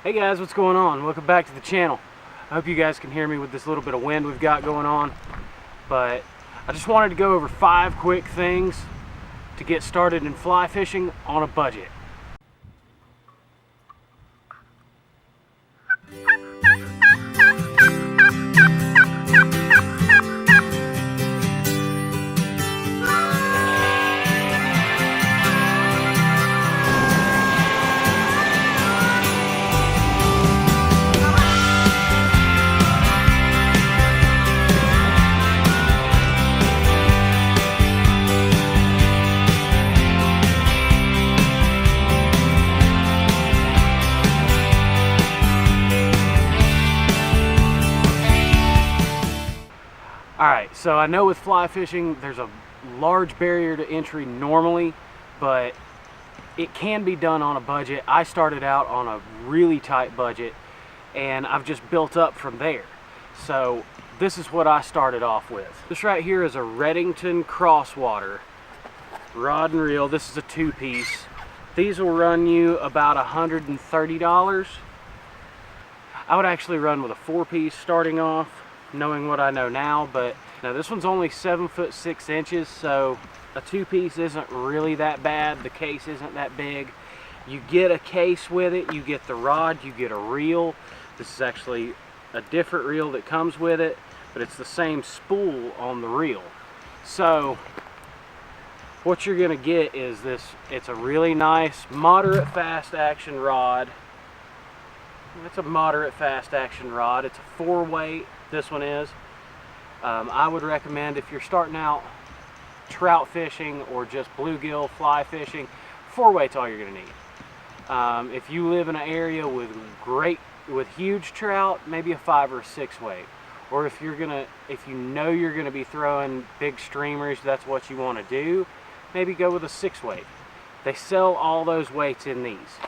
Hey guys, what's going on? Welcome back to the channel. I hope you guys can hear me with this little bit of wind we've got going on. But I just wanted to go over 5 quick things to get started in fly fishing on a budget. Alright, so I know with fly fishing there's a large barrier to entry normally, but it can be done on a budget. I started out on a really tight budget and I've just built up from there. So this is what I started off with. This right here is a Redington Crosswater rod and reel. This is a 2-piece. These will run you about $130. I would actually run with a 4-piece starting off, knowing what I know now, but now this one's only 7 foot 6 inches, so a 2-piece isn't really that bad. The case isn't that big. You get a case with it, you get the rod, you get a reel. This is actually a different reel that comes with it, but it's the same spool on the reel. So what you're gonna get is this. It's a really nice moderate fast action rod. It's a moderate fast action rod. It's a 4-weight. This one is. I would recommend, if you're starting out trout fishing or just bluegill fly fishing, 4-weight's all you're going to need. If you live in an area with huge trout, maybe a 5 or 6-weight. Or if you know you're gonna be throwing big streamers, that's what you want to do, maybe go with a 6-weight. They sell all those weights in these.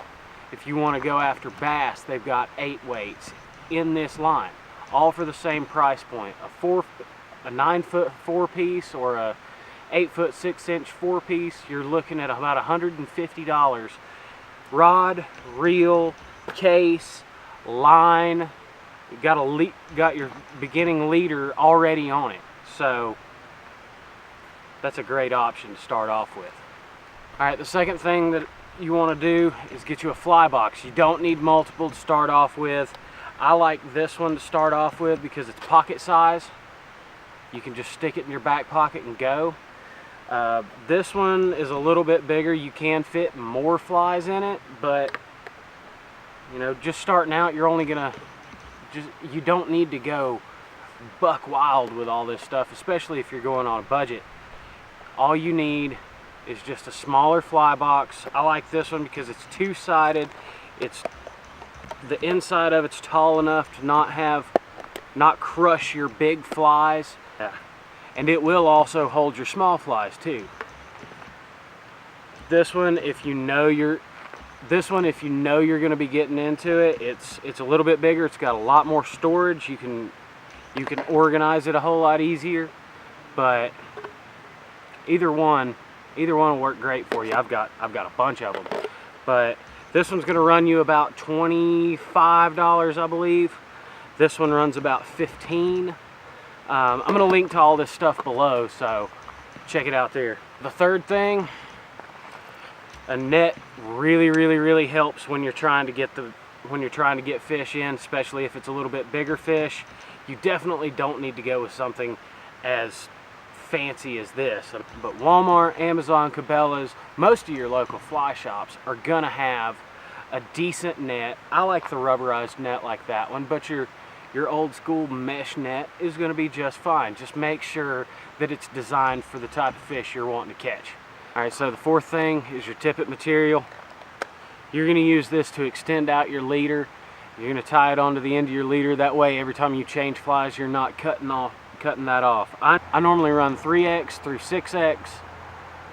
If you want to go after bass, they've got 8 weights in this line, all for the same price point. A 9 foot 4-piece or a 8 foot 6 inch 4-piece, you're looking at about $150. Rod, reel, case, line. You got your beginning leader already on it, so that's a great option to start off with. All right, the second thing that you want to do is get you a fly box. You don't need multiple to start off with. I like this one to start off with because it's pocket size. You can just stick it in your back pocket and go. This one is a little bit bigger. You can fit more flies in it, but you know, just starting out, you're only gonna you don't need to go buck wild with all this stuff, especially if you're going on a budget. All you need is just a smaller fly box. I like this one because it's 2-sided. The inside of it's tall enough to not crush your big flies. Yeah. And it will also hold your small flies too. This one, if you know you're going to be getting into it, it's a little bit bigger. It's got a lot more storage. You can organize it a whole lot easier. But either one will work great for you. I've got a bunch of them. But this one's going to run you about $25, I believe. This one runs about $15. I'm going to link to all this stuff below, so check it out there. The third thing, a net really helps when you're trying to get fish in, especially if it's a little bit bigger fish. You definitely don't need to go with something as fancy as this, but Walmart, Amazon, Cabela's, most of your local fly shops are gonna have a decent net. I like the rubberized net like that one, but your old school mesh net is gonna be just fine. Just make sure that it's designed for the type of fish you're wanting to catch. All right, so the fourth thing is your tippet material. You're gonna use this to extend out your leader. You're gonna tie it onto the end of your leader. That way, every time you change flies, you're not cutting that off. I normally run 3X through 6X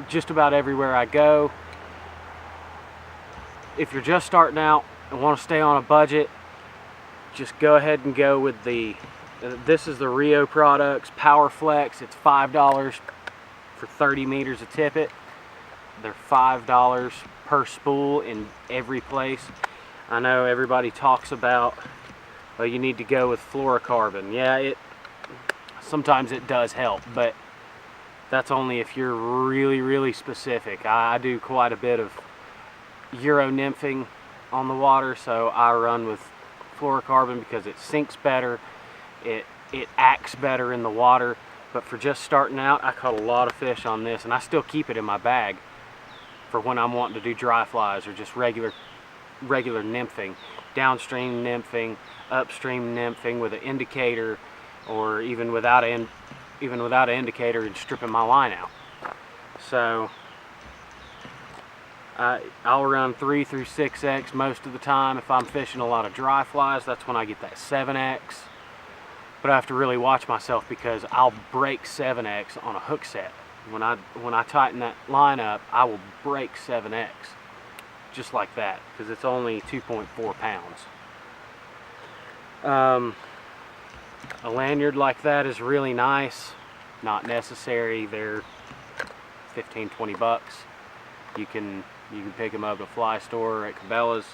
just about everywhere I go. If you're just starting out and want to stay on a budget, just go ahead and go with this is the Rio Products Power Flex. It's $5 for 30 meters of tippet. They're $5 per spool in every place. I know everybody talks about, well, you need to go with fluorocarbon. Yeah, sometimes it does help, but that's only if you're really, really specific. I do quite a bit of Euro nymphing on the water, so I run with fluorocarbon because it sinks better, it acts better in the water. But for just starting out, I caught a lot of fish on this, and I still keep it in my bag for when I'm wanting to do dry flies or just regular nymphing, downstream nymphing, upstream nymphing with an indicator, or even without an indicator and stripping my line out. So I'll run 3 through 6X most of the time. If I'm fishing a lot of dry flies, that's when I get that 7X. But I have to really watch myself because I'll break 7X on a hook set. When I tighten that line up, I will break 7X just like that because it's only 2.4 pounds. A lanyard like that is really nice. Not necessary. They're 15-20 bucks. You can pick them up at a fly store or at Cabela's.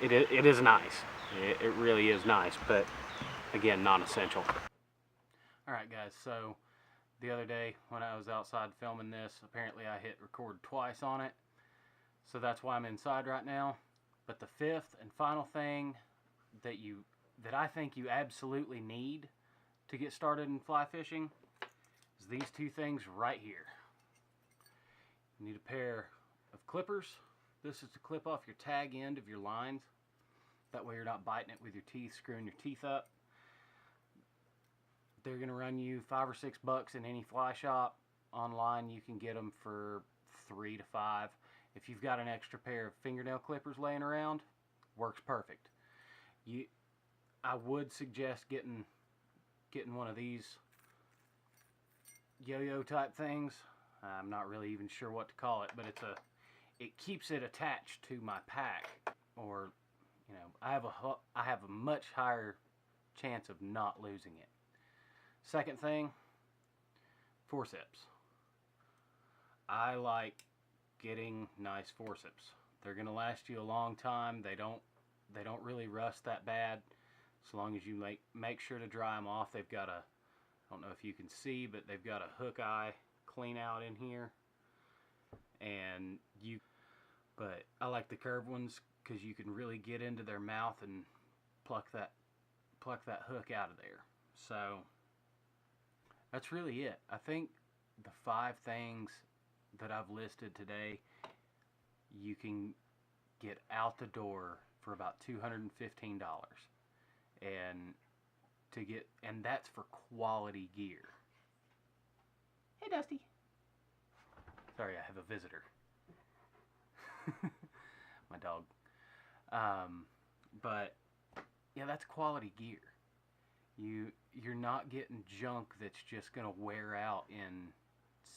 It is nice. It really is nice, but again, non-essential. Alright guys, so the other day when I was outside filming this, apparently I hit record twice on it. So that's why I'm inside right now. But the fifth and final thing that I think you absolutely need to get started in fly fishing is these two things right here. You need a pair of clippers. This is to clip off your tag end of your lines. That way you're not biting it with your teeth, screwing your teeth up. They're going to run you $5 or $6 in any fly shop. Online you can get them for $3 to $5. If you've got an extra pair of fingernail clippers laying around, works perfect. I would suggest getting one of these yo-yo type things. I'm not really even sure what to call it, but it keeps it attached to my pack, or you know, I have a much higher chance of not losing it. Second thing, forceps. I like getting nice forceps. They're gonna last you a long time. They don't really rust that bad, as long as you make sure to dry them off. They've got I don't know if you can see, but they've got a hook eye clean out in here, but I like the curved ones because you can really get into their mouth and pluck that hook out of there. So that's really it. I think the 5 things that I've listed today, you can get out the door for about $215, and that's for quality gear. Hey Dusty. Sorry, I have a visitor. My dog. But yeah, that's quality gear. You're not getting junk that's just gonna wear out in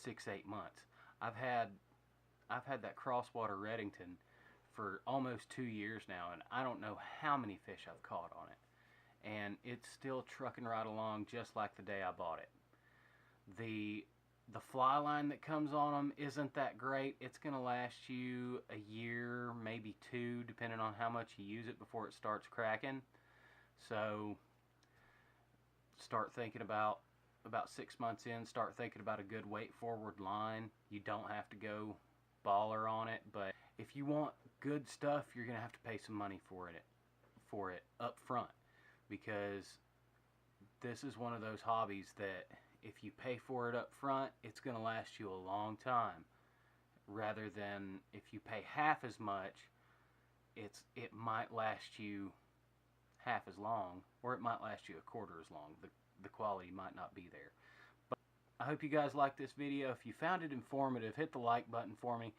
6-8 months. I've had that crosswater Reddington for almost 2 years now, and I don't know how many fish I've caught on it, and it's still trucking right along just like the day I bought it. The fly line that comes on them isn't that great. It's gonna last you a year, maybe 2, depending on how much you use it before it starts cracking. So start thinking about 6 months in, start thinking about a good weight forward line. You don't have to go baller on it, but if you want good stuff, you're gonna have to pay some money for it up front, because this is one of those hobbies that if you pay for it up front, it's gonna last you a long time, rather than if you pay half as much, it might last you half as long, or it might last you a quarter as long. The quality might not be there. But I hope you guys liked this video. If you found it informative, hit the like button for me,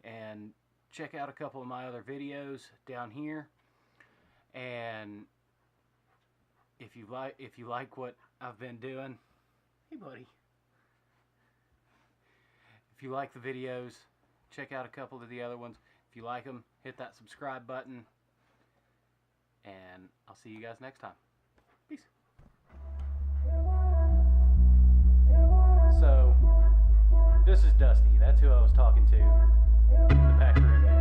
and check out a couple of my other videos down here. And if you like what I've been doing, hey buddy. If you like the videos, check out a couple of the other ones. If you like them, hit that subscribe button. And I'll see you guys next time. Peace. So, this is Dusty. That's who I was talking to in the back room there.